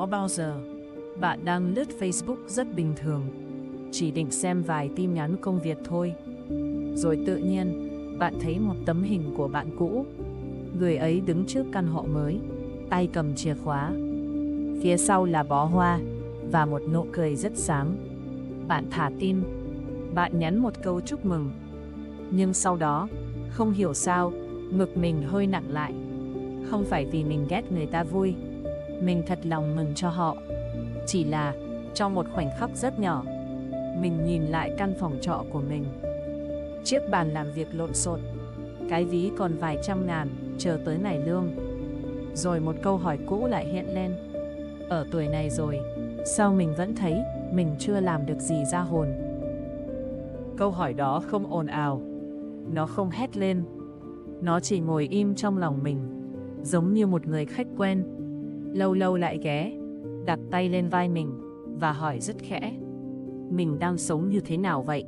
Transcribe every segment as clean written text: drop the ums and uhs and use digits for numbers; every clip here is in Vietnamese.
có bao giờ bạn đang lướt Facebook rất bình thường, chỉ định xem vài tin nhắn công việc thôi. Rồi tự nhiên, bạn thấy một tấm hình của bạn cũ. Người ấy đứng trước căn hộ mới, tay cầm chìa khóa. Phía sau là bó hoa và một nụ cười rất sáng. Bạn thả tim, bạn nhắn một câu chúc mừng. Nhưng sau đó, không hiểu sao, ngực mình hơi nặng lại. Không phải vì mình ghét người ta vui, mình thật lòng mừng cho họ. Chỉ là, trong một khoảnh khắc rất nhỏ, mình nhìn lại căn phòng trọ của mình. Chiếc bàn làm việc lộn xộn, cái ví còn vài trăm ngàn, chờ tới ngày lương. Rồi một câu hỏi cũ lại hiện lên. Ở tuổi này rồi, sao mình vẫn thấy mình chưa làm được gì ra hồn? Câu hỏi đó không ồn ào, nó không hét lên. Nó chỉ ngồi im trong lòng mình, giống như một người khách quen. Lâu lâu lại ghé, đặt tay lên vai mình và hỏi rất khẽ. Mình đang sống như thế nào vậy?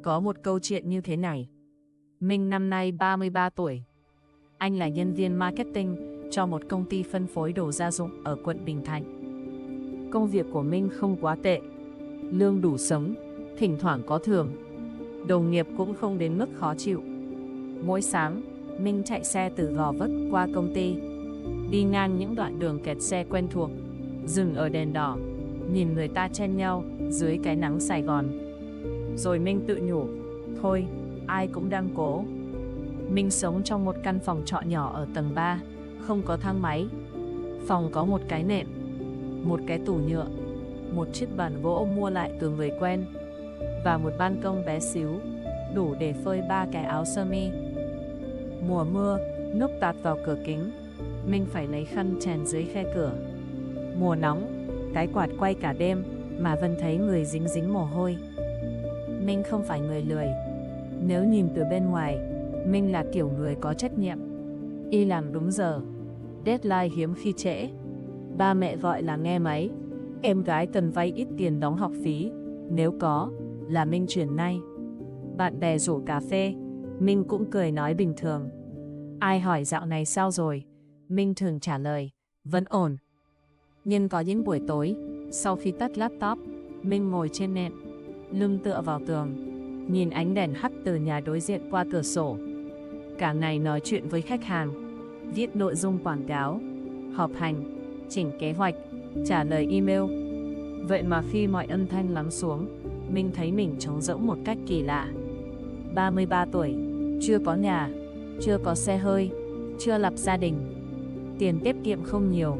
Có một câu chuyện như thế này. Minh năm nay 33 tuổi. Anh là nhân viên marketing cho một công ty phân phối đồ gia dụng ở quận Bình Thạnh. Công việc của Minh không quá tệ, lương đủ sống, thỉnh thoảng có thưởng. Đồng nghiệp cũng không đến mức khó chịu. Mỗi sáng, Minh chạy xe từ Gò Vấp qua công ty, đi ngang những đoạn đường kẹt xe quen thuộc, dừng ở đèn đỏ, nhìn người ta chen nhau dưới cái nắng Sài Gòn. Rồi Minh tự nhủ, thôi, ai cũng đang cố. Minh sống trong một căn phòng trọ nhỏ ở tầng 3, không có thang máy. Phòng có một cái nệm, một cái tủ nhựa, một chiếc bàn gỗ mua lại từ người quen, và một ban công bé xíu, đủ để phơi 3 cái áo sơ mi. Mùa mưa, nước tạt vào cửa kính, Minh phải lấy khăn chèn dưới khe cửa. Mùa nóng, cái quạt quay cả đêm mà vẫn thấy người dính dính mồ hôi. Minh không phải người lười. Nếu nhìn từ bên ngoài, Minh là kiểu người có trách nhiệm. Y làm đúng giờ, deadline hiếm khi trễ. Ba mẹ gọi là nghe máy. Em gái cần vay ít tiền đóng học phí, nếu có, là Minh chuyển ngay. Bạn bè rủ cà phê, Minh cũng cười nói bình thường. Ai hỏi dạo này sao rồi, Minh thường trả lời, vẫn ổn. Nhưng có những buổi tối, sau khi tắt laptop, Minh ngồi trên nệm, lưng tựa vào tường, nhìn ánh đèn hắt từ nhà đối diện qua cửa sổ. Cả ngày nói chuyện với khách hàng, viết nội dung quảng cáo, họp hành, chỉnh kế hoạch, trả lời email. Vậy mà khi mọi âm thanh lắng xuống, Minh thấy mình trống rỗng một cách kỳ lạ. 33 tuổi, chưa có nhà, chưa có xe hơi, chưa lập gia đình. Tiền tiết kiệm không nhiều,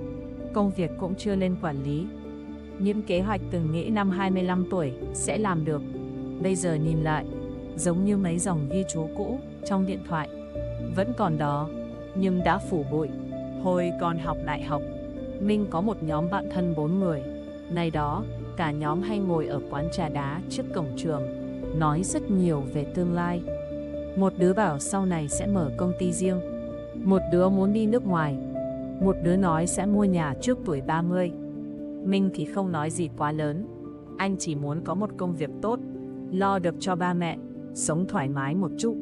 công việc cũng chưa lên quản lý. Những kế hoạch từng nghĩ năm 25 tuổi sẽ làm được, bây giờ nhìn lại, giống như mấy dòng ghi chú cũ trong điện thoại. Vẫn còn đó, nhưng đã phủ bụi. Hồi còn học đại học, Minh có một nhóm bạn thân 4 người. Nay đó, cả nhóm hay ngồi ở quán trà đá trước cổng trường, nói rất nhiều về tương lai. Một đứa bảo sau này sẽ mở công ty riêng, một đứa muốn đi nước ngoài, một đứa nói sẽ mua nhà trước tuổi 30. Minh thì không nói gì quá lớn. Anh chỉ muốn có một công việc tốt, lo được cho ba mẹ, sống thoải mái một chút,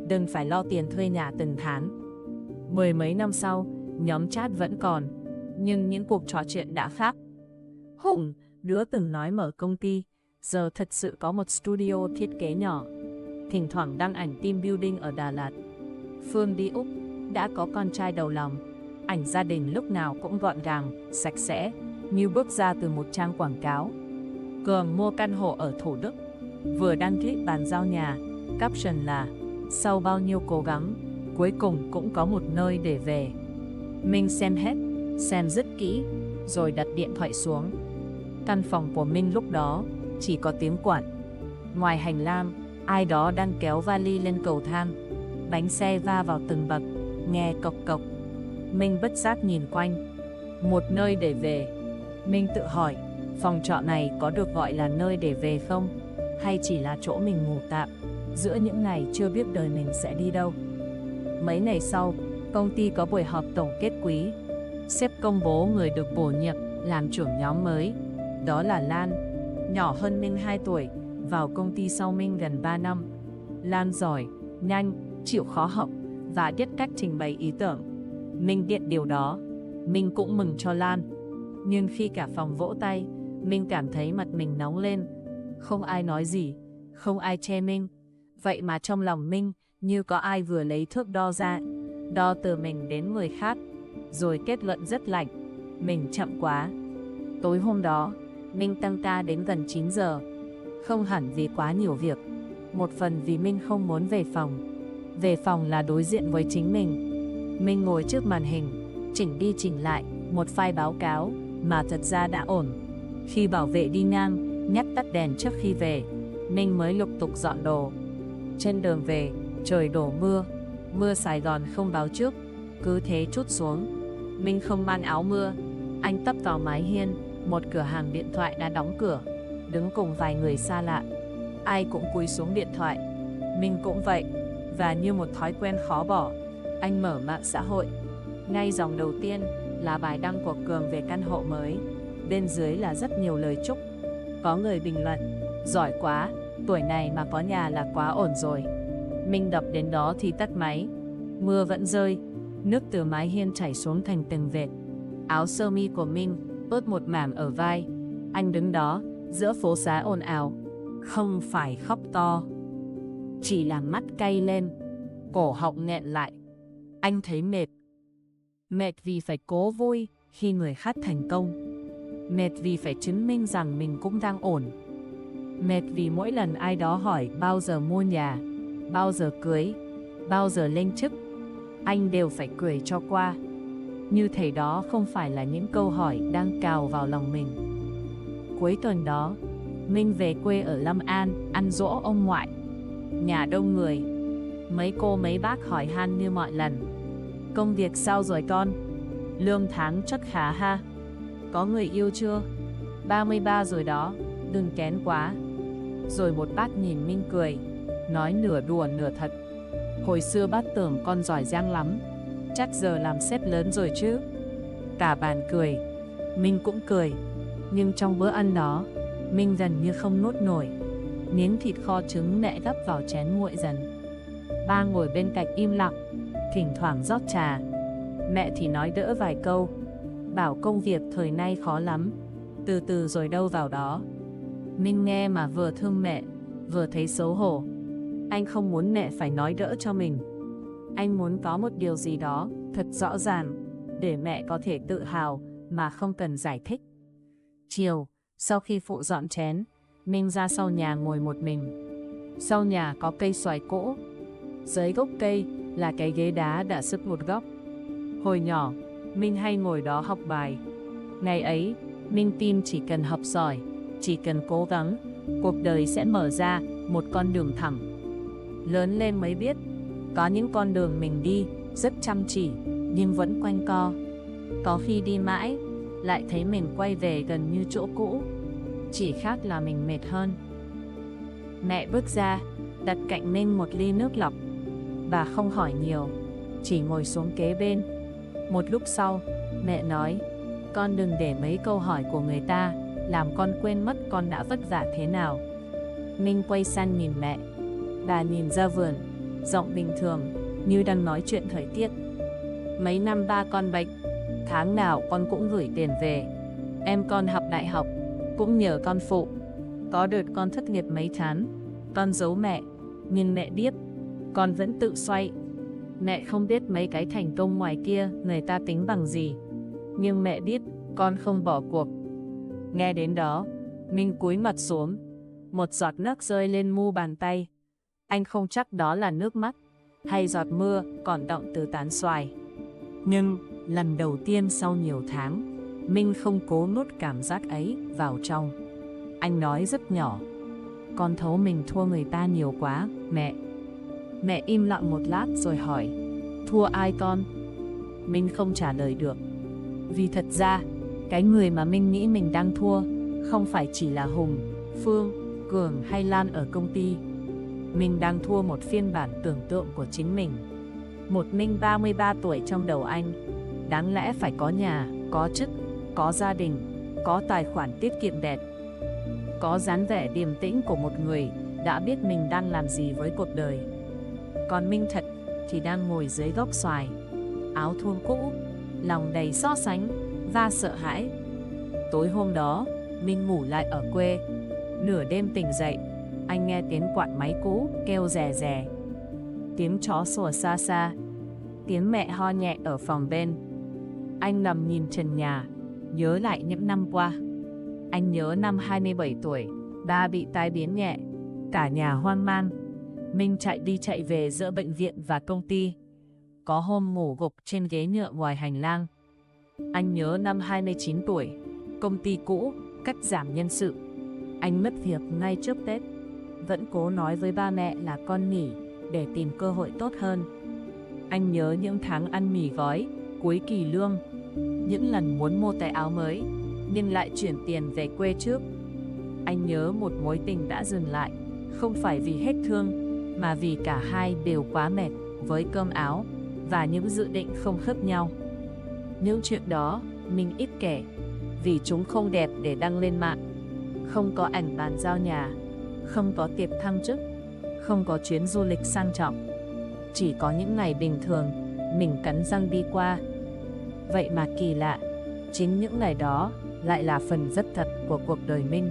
đừng phải lo tiền thuê nhà từng tháng. 10 mấy năm sau, nhóm chat vẫn còn, nhưng những cuộc trò chuyện đã khác. Hùng, đứa từng nói mở công ty, giờ thật sự có một studio thiết kế nhỏ, thỉnh thoảng đăng ảnh team building ở Đà Lạt. Phương đi Úc, đã có con trai đầu lòng, ảnh gia đình lúc nào cũng gọn gàng, sạch sẽ, như bước ra từ một trang quảng cáo. Cường mua căn hộ ở Thủ Đức, vừa đăng ký bàn giao nhà, caption là sau bao nhiêu cố gắng, cuối cùng cũng có một nơi để về. Minh xem hết, xem rất kỹ, rồi đặt điện thoại xuống. Căn phòng của Minh lúc đó chỉ có tiếng quạt. Ngoài hành lang, ai đó đang kéo vali lên cầu thang. Bánh xe va vào từng bậc, nghe cộc cộc. Minh bất giác nhìn quanh. Một nơi để về. Minh tự hỏi, phòng trọ này có được gọi là nơi để về không? Hay chỉ là chỗ mình ngủ tạm, giữa những ngày chưa biết đời mình sẽ đi đâu? Mấy ngày sau, công ty có buổi họp tổng kết quý. Sếp công bố người được bổ nhiệm làm trưởng nhóm mới. Đó là Lan, nhỏ hơn Minh 2 tuổi, vào công ty sau Minh gần 3 năm. Lan giỏi, nhanh, chịu khó học và biết cách trình bày ý tưởng. Minh biết điều đó. Minh cũng mừng cho Lan. Nhưng khi cả phòng vỗ tay, Minh cảm thấy mặt mình nóng lên. Không ai nói gì, không ai che Minh. Vậy mà trong lòng Minh như có ai vừa lấy thước đo ra, đo từ mình đến người khác, rồi kết luận rất lạnh, mình chậm quá. Tối hôm đó, Minh tăng ca đến gần 9 giờ. Không hẳn vì quá nhiều việc, một phần vì Minh không muốn về phòng. Về phòng là đối diện với chính mình. Minh ngồi trước màn hình, chỉnh đi chỉnh lại một file báo cáo mà thật ra đã ổn. Khi bảo vệ đi ngang, nhắc tắt đèn trước khi về, Minh mới lục tục dọn đồ. Trên đường về, trời đổ mưa. Mưa Sài Gòn không báo trước, cứ thế trút xuống. Minh không mang áo mưa. Anh tấp vào mái hiên, một cửa hàng điện thoại đã đóng cửa, đứng cùng vài người xa lạ. Ai cũng cúi xuống điện thoại. Minh cũng vậy. Và như một thói quen khó bỏ, anh mở mạng xã hội. Ngay dòng đầu tiên là bài đăng của Cường về căn hộ mới. Bên dưới là rất nhiều lời chúc. Có người bình luận, giỏi quá, tuổi này mà có nhà là quá ổn rồi. Minh đọc đến đó thì tắt máy. Mưa vẫn rơi, nước từ mái hiên chảy xuống thành từng vệt. Áo sơ mi của Minh ướt một mảng ở vai. Anh đứng đó giữa phố xá ồn ào, không phải khóc to, chỉ là mắt cay lên, cổ họng nghẹn lại. Anh thấy mệt. Mệt vì phải cố vui khi người khác thành công. Mệt vì phải chứng minh rằng mình cũng đang ổn. Mệt vì mỗi lần ai đó hỏi bao giờ mua nhà, bao giờ cưới, bao giờ lên chức, anh đều phải cười cho qua. Như thể đó không phải là những câu hỏi đang cào vào lòng mình. Cuối tuần đó, Minh về quê ở Long An ăn giỗ ông ngoại. Nhà đông người, mấy cô mấy bác hỏi han như mọi lần. Công việc sao rồi con? Lương tháng chắc khá ha? Có người yêu chưa? 33 rồi đó, đừng kén quá. Rồi một bác nhìn Minh cười, nói nửa đùa nửa thật. Hồi xưa bác tưởng con giỏi giang lắm, chắc giờ làm sếp lớn rồi chứ. Cả bàn cười, Minh cũng cười. Nhưng trong bữa ăn đó, Minh gần như không nuốt nổi. Miếng thịt kho trứng mẹ gắp vào chén nguội dần. Ba ngồi bên cạnh im lặng, thỉnh thoảng rót trà. Mẹ thì nói đỡ vài câu, bảo công việc thời nay khó lắm, từ từ rồi đâu vào đó. Minh nghe mà vừa thương mẹ, vừa thấy xấu hổ. Anh không muốn mẹ phải nói đỡ cho mình. Anh muốn có một điều gì đó thật rõ ràng, để mẹ có thể tự hào mà không cần giải thích. Chiều, sau khi phụ dọn chén, Minh ra sau nhà ngồi một mình. Sau nhà có cây xoài cỗ. Dưới gốc cây là cái ghế đá đã sứt một góc. Hồi nhỏ, Minh hay ngồi đó học bài. Ngày ấy, Minh tin chỉ cần học giỏi, chỉ cần cố gắng, cuộc đời sẽ mở ra một con đường thẳng. Lớn lên mới biết, có những con đường mình đi rất chăm chỉ nhưng vẫn quanh co. Có khi đi mãi, lại thấy mình quay về gần như chỗ cũ. Chỉ khác là mình mệt hơn. Mẹ bước ra, đặt cạnh Minh một ly nước lọc. Bà không hỏi nhiều, chỉ ngồi xuống kế bên. Một lúc sau, mẹ nói, con đừng để mấy câu hỏi của người ta làm con quên mất con đã vất vả thế nào. Minh quay sang nhìn mẹ. Bà nhìn ra vườn, giọng bình thường, như đang nói chuyện thời tiết. Mấy năm ba con bệnh, tháng nào con cũng gửi tiền về. Em con học đại học, cũng nhờ con phụ. Có đợt con thất nghiệp mấy tháng, con giấu mẹ, nhưng mẹ biết, con vẫn tự xoay. Mẹ không biết mấy cái thành công ngoài kia người ta tính bằng gì, nhưng mẹ biết con không bỏ cuộc. Nghe đến đó, Minh cúi mặt xuống, một giọt nước rơi lên mu bàn tay. Anh không chắc đó là nước mắt hay giọt mưa còn đọng từ tán xoài. Nhưng lần đầu tiên sau nhiều tháng, Minh không cố nuốt cảm giác ấy vào trong. Anh nói rất nhỏ, con thấu mình thua người ta nhiều quá, mẹ. Mẹ im lặng một lát rồi hỏi, thua ai con? Minh không trả lời được. Vì thật ra, cái người mà Minh nghĩ mình đang thua không phải chỉ là Hùng, Phương, Cường hay Lan ở công ty. Mình đang thua một phiên bản tưởng tượng của chính mình. Một Minh 33 tuổi trong đầu anh, đáng lẽ phải có nhà, có chức, có gia đình, có tài khoản tiết kiệm đẹp, có dáng vẻ điềm tĩnh của một người đã biết mình đang làm gì với cuộc đời. Còn Minh thật thì đang ngồi dưới gốc xoài, áo thun cũ, lòng đầy so sánh và sợ hãi. Tối hôm đó, Minh ngủ lại ở quê. Nửa đêm tỉnh dậy, anh nghe tiếng quạt máy cũ kêu rè rè, tiếng chó sủa xa xa, tiếng mẹ ho nhẹ ở phòng bên. Anh nằm nhìn trần nhà, nhớ lại những năm qua. Anh nhớ năm 27 tuổi, ba bị tai biến nhẹ, cả nhà hoang mang. Minh chạy đi chạy về giữa bệnh viện và công ty. Có hôm ngủ gục trên ghế nhựa ngoài hành lang. Anh nhớ năm 29 tuổi, công ty cũ cắt giảm nhân sự. Anh mất việc ngay trước Tết, vẫn cố nói với ba mẹ là con nghỉ để tìm cơ hội tốt hơn. Anh nhớ những tháng ăn mì gói cuối kỳ lương, những lần muốn mua tay áo mới nhưng lại chuyển tiền về quê trước. Anh nhớ một mối tình đã dừng lại, không phải vì hết thương, mà vì cả hai đều quá mệt với cơm áo và những dự định không khớp nhau. Những chuyện đó mình ít kể, vì chúng không đẹp để đăng lên mạng. Không có ảnh bàn giao nhà, không có tiệc thăng chức, không có chuyến du lịch sang trọng. Chỉ có những ngày bình thường, mình cắn răng đi qua. Vậy mà kỳ lạ, chính những ngày đó lại là phần rất thật của cuộc đời Minh.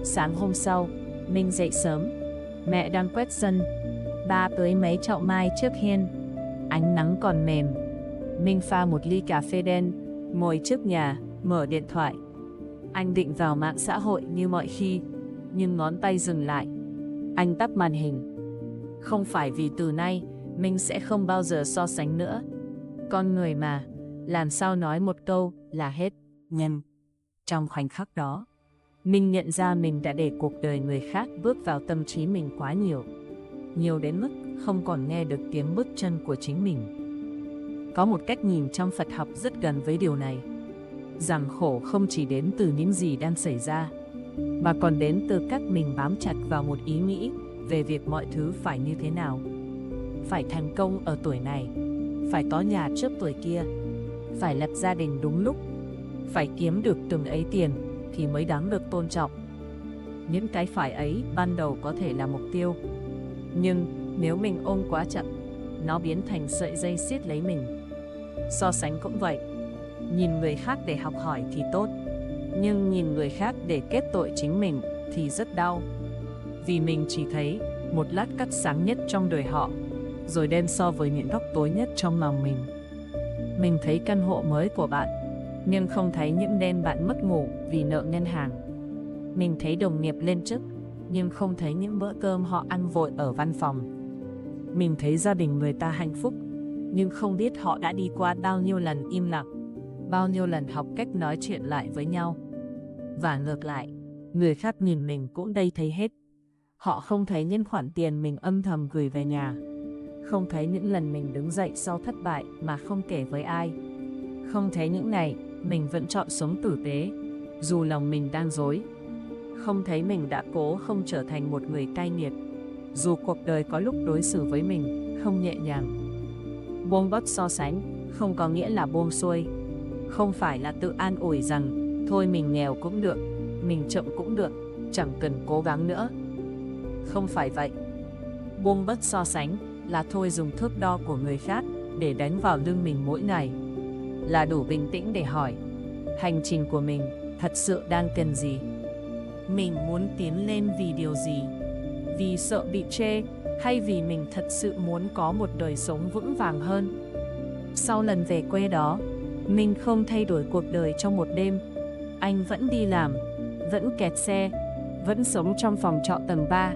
Sáng hôm sau, Minh dậy sớm. Mẹ đang quét sân, ba tưới mấy chậu mai trước hiên. Ánh nắng còn mềm. Minh pha một ly cà phê đen, ngồi trước nhà, mở điện thoại. Anh định vào mạng xã hội như mọi khi, nhưng ngón tay dừng lại. Anh tắt màn hình. Không phải vì từ nay, Minh sẽ không bao giờ so sánh nữa. Con người mà, làm sao nói một câu là hết. Nhưng trong khoảnh khắc đó, Minh nhận ra mình đã để cuộc đời người khác bước vào tâm trí mình quá nhiều. Nhiều đến mức không còn nghe được tiếng bước chân của chính mình. Có một cách nhìn trong Phật học rất gần với điều này, rằng khổ không chỉ đến từ những gì đang xảy ra, mà còn đến từ cách mình bám chặt vào một ý nghĩ về việc mọi thứ phải như thế nào. Phải thành công ở tuổi này, phải có nhà trước tuổi kia, phải lập gia đình đúng lúc, phải kiếm được từng ấy tiền thì mới đáng được tôn trọng. Những cái phải ấy ban đầu có thể là mục tiêu, nhưng nếu mình ôm quá chặt, nó biến thành sợi dây siết lấy mình. So sánh cũng vậy. Nhìn người khác để học hỏi thì tốt, nhưng nhìn người khác để kết tội chính mình thì rất đau. Vì mình chỉ thấy một lát cắt sáng nhất trong đời họ, rồi đem so với những góc tối nhất trong lòng mình. Mình thấy căn hộ mới của bạn, nhưng không thấy những đêm bạn mất ngủ vì nợ ngân hàng. Mình thấy đồng nghiệp lên chức, nhưng không thấy những bữa cơm họ ăn vội ở văn phòng. Mình thấy gia đình người ta hạnh phúc, nhưng không biết họ đã đi qua bao nhiêu lần im lặng, bao nhiêu lần học cách nói chuyện lại với nhau. Và ngược lại, người khác nhìn mình cũng đây thấy hết. Họ không thấy những khoản tiền mình âm thầm gửi về nhà, không thấy những lần mình đứng dậy sau thất bại mà không kể với ai, không thấy những ngày mình vẫn chọn sống tử tế, dù lòng mình đang dối, không thấy mình đã cố không trở thành một người cay nghiệt, dù cuộc đời có lúc đối xử với mình không nhẹ nhàng. Buông bớt so sánh không có nghĩa là buông xuôi, không phải là tự an ủi rằng thôi mình nghèo cũng được, mình chậm cũng được, chẳng cần cố gắng nữa. Không phải vậy. Buông bớt so sánh là thôi dùng thước đo của người khác để đánh vào lưng mình mỗi ngày, là đủ bình tĩnh để hỏi hành trình của mình thật sự đang cần gì. Mình muốn tiến lên vì điều gì? Vì sợ bị chê hay vì mình thật sự muốn có một đời sống vững vàng hơn? Sau lần về quê đó, mình không thay đổi cuộc đời trong một đêm. Anh vẫn đi làm, vẫn kẹt xe, vẫn sống trong phòng trọ tầng 3,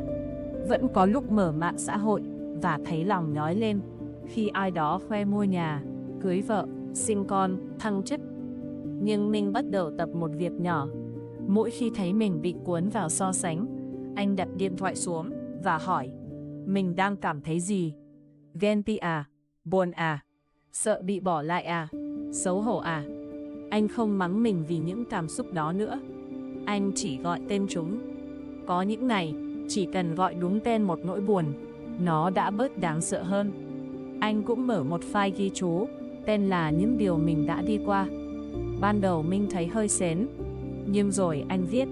vẫn có lúc mở mạng xã hội và thấy lòng nhói lên khi ai đó khoe mua nhà, cưới vợ, sinh con, thăng chức. Nhưng mình bắt đầu tập một việc nhỏ. Mỗi khi thấy mình bị cuốn vào so sánh, anh đặt điện thoại xuống và hỏi, mình đang cảm thấy gì? Ghen tị à? Buồn à? Sợ bị bỏ lại à? Xấu hổ à? Anh không mắng mình vì những cảm xúc đó nữa. Anh chỉ gọi tên chúng. Có những ngày, chỉ cần gọi đúng tên một nỗi buồn, nó đã bớt đáng sợ hơn. Anh cũng mở một file ghi chú, tên là những điều mình đã đi qua. Ban đầu mình thấy hơi sến, nhưng rồi anh viết,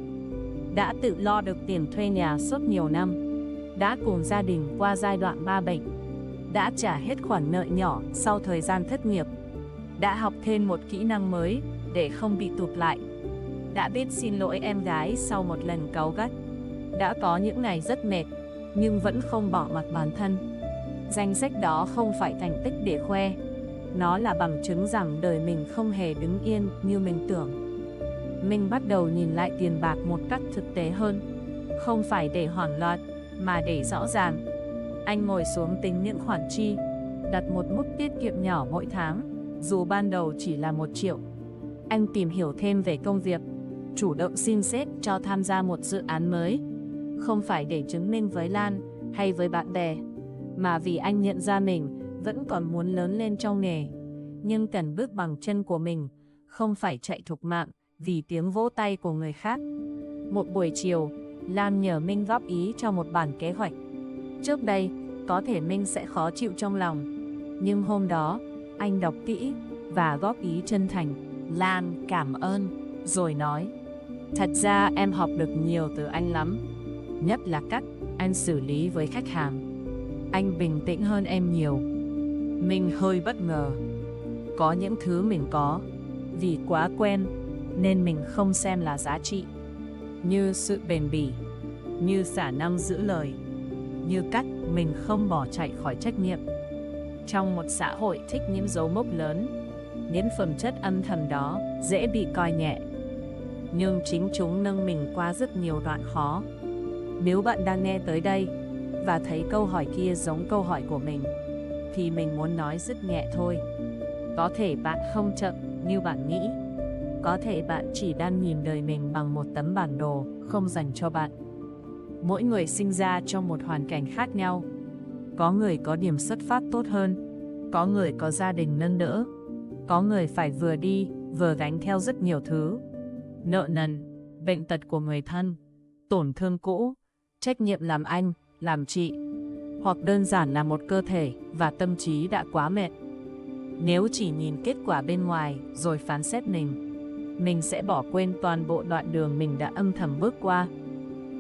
đã tự lo được tiền thuê nhà suốt nhiều năm, đã cùng gia đình qua giai đoạn ba bệnh, đã trả hết khoản nợ nhỏ sau thời gian thất nghiệp, đã học thêm một kỹ năng mới để không bị tụt lại, đã biết xin lỗi em gái sau một lần cáu gắt, đã có những ngày rất mệt, nhưng vẫn không bỏ mặc bản thân. Danh sách đó không phải thành tích để khoe, nó là bằng chứng rằng đời mình không hề đứng yên như mình tưởng. Mình bắt đầu nhìn lại tiền bạc một cách thực tế hơn, không phải để hoảng loạn, mà để rõ ràng. Anh ngồi xuống tính những khoản chi, đặt một mức tiết kiệm nhỏ mỗi tháng, dù ban đầu chỉ là 1 triệu. Anh tìm hiểu thêm về công việc, chủ động xin sếp cho tham gia một dự án mới, không phải để chứng minh với Lan hay với bạn bè, mà vì anh nhận ra mình vẫn còn muốn lớn lên trong nghề, nhưng cần bước bằng chân của mình, không phải chạy thục mạng vì tiếng vỗ tay của người khác. Một buổi chiều, Lan nhờ Minh góp ý cho một bản kế hoạch. Trước đây, có thể Minh sẽ khó chịu trong lòng, nhưng hôm đó, anh đọc kỹ và góp ý chân thành. Lan cảm ơn, rồi nói: thật ra em học được nhiều từ anh lắm, nhất là cách anh xử lý với khách hàng. Anh bình tĩnh hơn em nhiều. Mình hơi bất ngờ. Có những thứ mình có, vì quá quen, nên mình không xem là giá trị. Như sự bền bỉ, như khả năng giữ lời, như cách mình không bỏ chạy khỏi trách nhiệm. Trong một xã hội thích những dấu mốc lớn, những phẩm chất âm thầm đó dễ bị coi nhẹ, nhưng chính chúng nâng mình qua rất nhiều đoạn khó. Nếu bạn đang nghe tới đây và thấy câu hỏi kia giống câu hỏi của mình, thì mình muốn nói rất nhẹ thôi. Có thể bạn không chậm như bạn nghĩ. Có thể bạn chỉ đang nhìn đời mình bằng một tấm bản đồ không dành cho bạn. Mỗi người sinh ra trong một hoàn cảnh khác nhau. Có người có điểm xuất phát tốt hơn, có người có gia đình nâng đỡ, có người phải vừa đi vừa gánh theo rất nhiều thứ: nợ nần, bệnh tật của người thân, tổn thương cũ, trách nhiệm làm anh, làm chị, hoặc đơn giản là một cơ thể và tâm trí đã quá mệt. Nếu chỉ nhìn kết quả bên ngoài rồi phán xét mình sẽ bỏ quên toàn bộ đoạn đường mình đã âm thầm bước qua.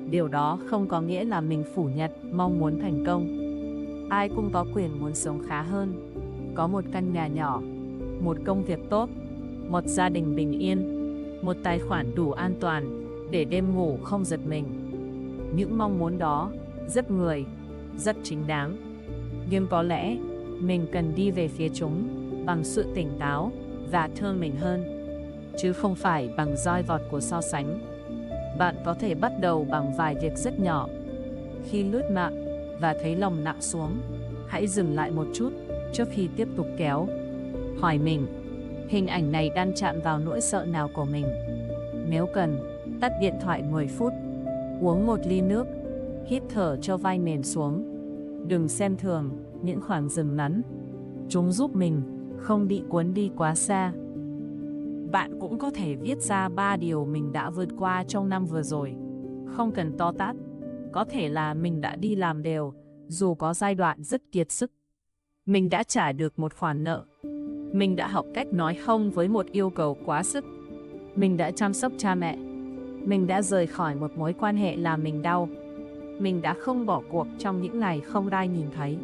Điều đó không có nghĩa là mình phủ nhận mong muốn thành công. Ai cũng có quyền muốn sống khá hơn, có một căn nhà nhỏ, một công việc tốt, một gia đình bình yên, một tài khoản đủ an toàn để đêm ngủ không giật mình. Những mong muốn đó rất người, rất chính đáng. Nhưng có lẽ mình cần đi về phía chúng bằng sự tỉnh táo và thương mình hơn, chứ không phải bằng roi vọt của so sánh. Bạn có thể bắt đầu bằng vài việc rất nhỏ. Khi lướt mạng và thấy lòng nặng xuống, hãy dừng lại một chút trước khi tiếp tục kéo. Hỏi mình, hình ảnh này đang chạm vào nỗi sợ nào của mình? Nếu cần, tắt điện thoại 10 phút, uống một ly nước, hít thở cho vai mềm xuống. Đừng xem thường những khoảng dừng ngắn. Chúng giúp mình không bị cuốn đi quá xa. Bạn cũng có thể viết ra 3 điều mình đã vượt qua trong năm vừa rồi. Không cần to tát. Có thể là mình đã đi làm đều, dù có giai đoạn rất kiệt sức. Mình đã trả được một khoản nợ. Mình đã học cách nói không với một yêu cầu quá sức. Mình đã chăm sóc cha mẹ. Mình đã rời khỏi một mối quan hệ làm mình đau. Mình đã không bỏ cuộc trong những ngày không ai nhìn thấy.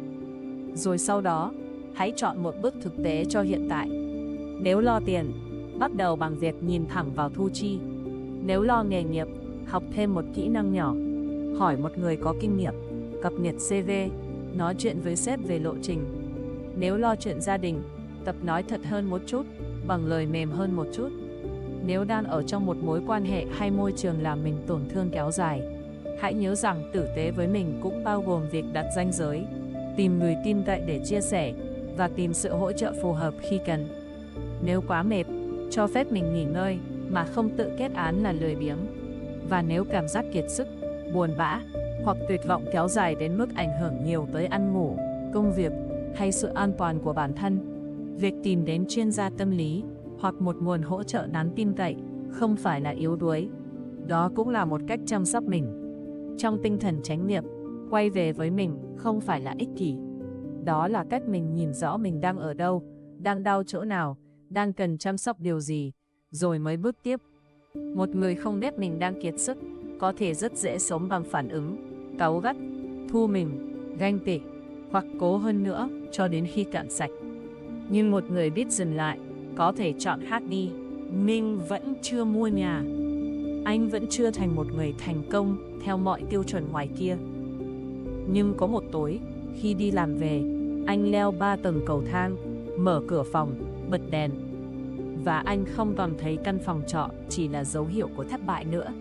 Rồi sau đó, hãy chọn một bước thực tế cho hiện tại. Nếu lo tiền, bắt đầu bằng việc nhìn thẳng vào thu chi. Nếu lo nghề nghiệp, học thêm một kỹ năng nhỏ. Hỏi một người có kinh nghiệm, cập nhật CV, nói chuyện với sếp về lộ trình. Nếu lo chuyện gia đình, tập nói thật hơn một chút, bằng lời mềm hơn một chút. Nếu đang ở trong một mối quan hệ hay môi trường làm mình tổn thương kéo dài, hãy nhớ rằng tử tế với mình cũng bao gồm việc đặt ranh giới, tìm người tin cậy để chia sẻ và tìm sự hỗ trợ phù hợp khi cần. Nếu quá mệt, cho phép mình nghỉ ngơi mà không tự kết án là lười biếng. Và nếu cảm giác kiệt sức, buồn bã hoặc tuyệt vọng kéo dài đến mức ảnh hưởng nhiều tới ăn ngủ, công việc hay sự an toàn của bản thân, việc tìm đến chuyên gia tâm lý hoặc một nguồn hỗ trợ đáng tin cậy không phải là yếu đuối. Đó cũng là một cách chăm sóc mình. Trong tinh thần chánh niệm, quay về với mình không phải là ích kỷ. Đó là cách mình nhìn rõ mình đang ở đâu, đang đau chỗ nào, đang cần chăm sóc điều gì, rồi mới bước tiếp. Một người không biết mình đang kiệt sức có thể rất dễ sống bằng phản ứng, cáu gắt, thu mình, ganh tị, hoặc cố hơn nữa cho đến khi cạn sạch. Nhưng một người biết dừng lại, có thể chọn khác đi. Mình vẫn chưa mua nhà, Anh vẫn chưa thành một người thành công theo mọi tiêu chuẩn ngoài kia. Nhưng có một tối, khi đi làm về, anh leo 3 tầng cầu thang, mở cửa phòng, bật đèn. Và anh không còn thấy căn phòng trọ chỉ là dấu hiệu của thất bại nữa.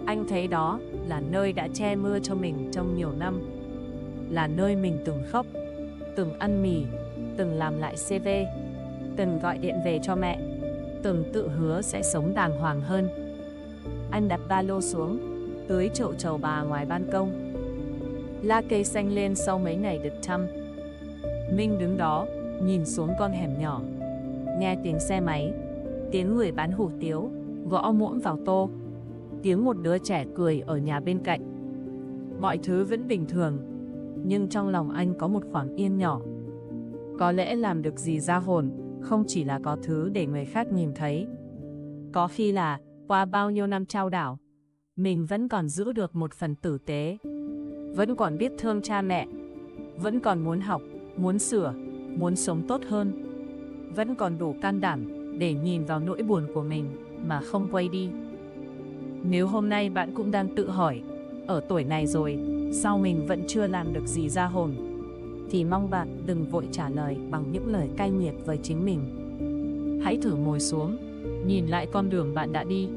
Anh thấy đó là nơi đã che mưa cho mình trong nhiều năm. Là nơi mình từng khóc, từng ăn mì, từng làm lại CV, từng gọi điện về cho mẹ, từng tự hứa sẽ sống đàng hoàng hơn. Anh đặt ba lô xuống, tưới chậu trầu bà ngoài ban công. Lá cây xanh lên sau mấy ngày được chăm. Minh đứng đó, nhìn xuống con hẻm nhỏ. Nghe tiếng xe máy, tiếng người bán hủ tiếu, gõ muỗng vào tô, tiếng một đứa trẻ cười ở nhà bên cạnh. Mọi thứ vẫn bình thường, nhưng trong lòng anh có một khoảng yên nhỏ. Có lẽ làm được gì ra hồn không chỉ là có thứ để người khác nhìn thấy. Có khi là qua bao nhiêu năm trao đảo, mình vẫn còn giữ được một phần tử tế, vẫn còn biết thương cha mẹ, vẫn còn muốn học, muốn sửa, muốn sống tốt hơn, vẫn còn đủ can đảm để nhìn vào nỗi buồn của mình mà không quay đi. Nếu hôm nay bạn cũng đang tự hỏi, ở tuổi này rồi, sao mình vẫn chưa làm được gì ra hồn, thì mong bạn đừng vội trả lời bằng những lời cay nghiệt với chính mình. Hãy thử ngồi xuống, nhìn lại con đường bạn đã đi.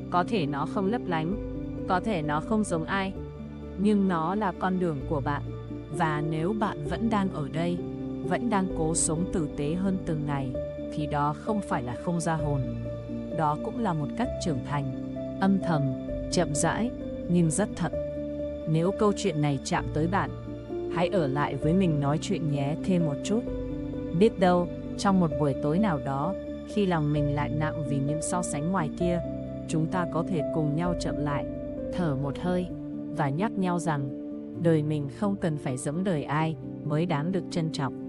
Có thể nó không lấp lánh, có thể nó không giống ai, nhưng nó là con đường của bạn. Và nếu bạn vẫn đang ở đây, vẫn đang cố sống tử tế hơn từng ngày, thì đó không phải là không ra hồn. Đó cũng là một cách trưởng thành, âm thầm, chậm rãi, nhưng rất thật. Nếu câu chuyện này chạm tới bạn, hãy ở lại với mình nói chuyện nhé thêm một chút. Biết đâu, trong một buổi tối nào đó, khi lòng mình lại nặng vì những so sánh ngoài kia, chúng ta có thể cùng nhau chậm lại, thở một hơi và nhắc nhau rằng đời mình không cần phải giống đời ai mới đáng được trân trọng.